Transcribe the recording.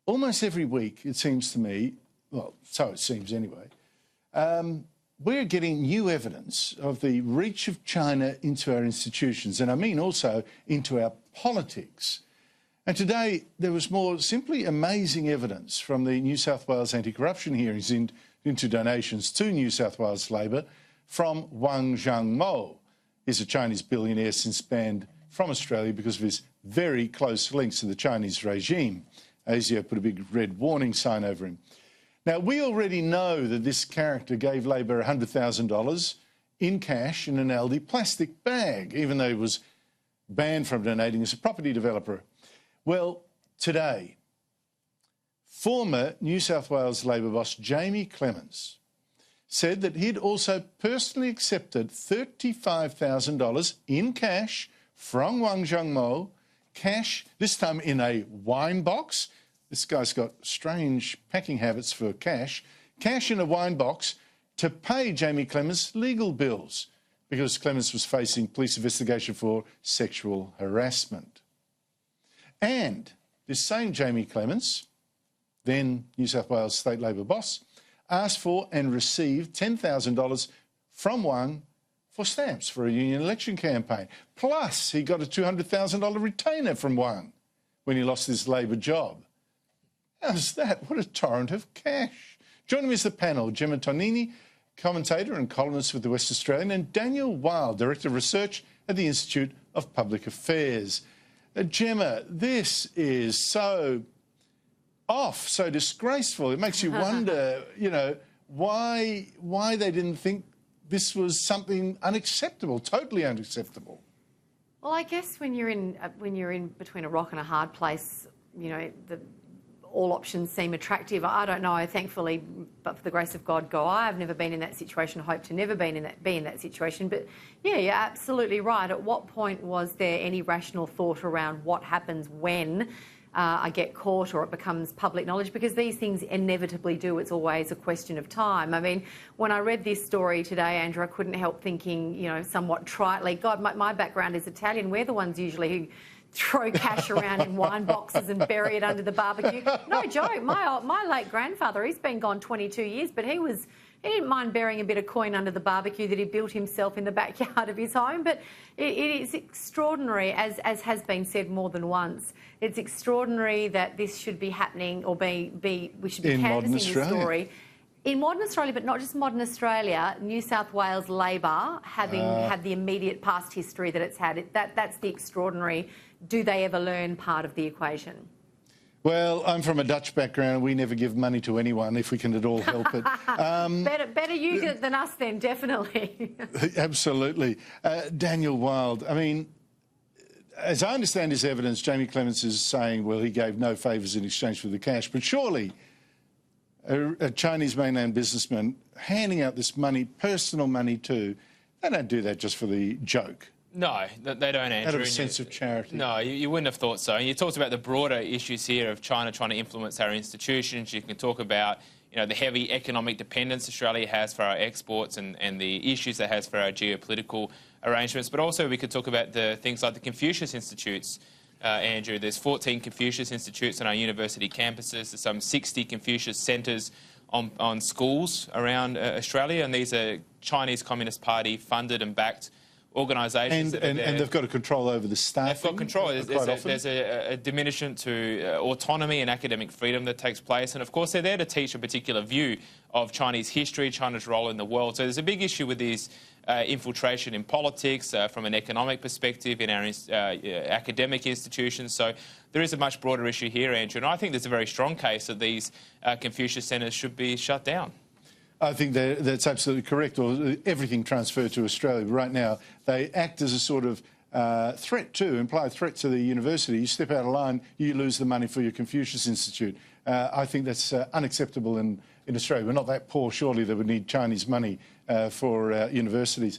almost every week, it seems to me, well, so it seems anyway, we're getting new evidence of the reach of China into our institutions, and I mean also into our politics. And today there was more simply amazing evidence from the New South Wales anti-corruption hearings into donations to New South Wales Labor from XIANGMO. He's a Chinese billionaire since banned from Australia because of his very close links to the Chinese regime. ASIO put a big red warning sign over him. Now, we already know that this character gave Labor $100,000 in cash in an Aldi plastic bag, even though he was banned from donating as a property developer. Well, today, former New South Wales Labor boss Jamie Clements said that he'd also personally accepted $35,000 in cash from XIANGMO, cash, this time in a wine box. This guy's got strange packing habits for cash. Cash in a wine box to pay Jamie Clements legal bills because Clements was facing police investigation for sexual harassment. And this same Jamie Clements, then New South Wales State Labor boss, asked for and received $10,000 from XIANG for stamps for a union election campaign. Plus, he got a $200,000 retainer from XIANG when he lost his Labor job. How's that? What a torrent of cash. Joining me is the panel, Gemma Tonini, commentator and columnist with the West Australian, and Daniel Wild, Director of Research at the Institute of Public Affairs. Gemma, this is so off, so disgraceful. It makes you wonder, you know, why they didn't think this was something unacceptable, totally unacceptable. Well, I guess when you're in between a rock and a hard place, you know, all options seem attractive. I don't know, thankfully, but for the grace of God, go I. I've never been in that situation, hope to never be in that situation. But yeah, you're absolutely right. At what point was there any rational thought around what happens when I get caught or it becomes public knowledge? Because these things inevitably do. It's always a question of time. I mean, when I read this story today, Andrew, I couldn't help thinking, you know, somewhat tritely, God, my background is Italian. We're the ones usually who throw cash around in wine boxes and bury it under the barbecue. No joke. My late grandfather, he's been gone 22 years, but he didn't mind burying a bit of coin under the barbecue that he built himself in the backyard of his home. But it is extraordinary, as has been said more than once. It's extraordinary that this should be happening, or we should be canvassing this story. In modern Australia, but not just modern Australia, New South Wales Labor having had the immediate past history that it's had. That's the extraordinary, do they ever learn part of the equation? Well, I'm from a Dutch background. We never give money to anyone if we can at all help it. Better you than us then, definitely. Absolutely. Daniel Wild, I mean, as I understand his evidence, Jamie Clements is saying, well, he gave no favours in exchange for the cash. But surely a Chinese mainland businessman handing out this money, personal money too, they don't do that just for the joke. No, they don't, Andrew. Out of a sense of charity. No, you wouldn't have thought so. And you talked about the broader issues here of China trying to influence our institutions. You can talk about, you know, the heavy economic dependence Australia has for our exports and the issues it has for our geopolitical arrangements. But also we could talk about the things like the Confucius Institutes, Andrew. There's 14 Confucius Institutes on our university campuses. There's some 60 Confucius centres on schools around Australia. And these are Chinese Communist Party funded and backed organisations. And they've got a control over the staff. They've got control. There's a diminishment to autonomy and academic freedom that takes place. And, of course, they're there to teach a particular view of Chinese history, China's role in the world. So there's a big issue with these infiltration in politics, from an economic perspective, in our academic institutions. So there is a much broader issue here, Andrew. And I think there's a very strong case that these Confucius centres should be shut down. I think that's absolutely correct, or everything transferred to Australia. Right now, they act as a sort of implied threat to the university. You step out of line, you lose the money for your Confucius Institute. I think that's unacceptable in Australia. We're not that poor, surely, that would need Chinese money for universities.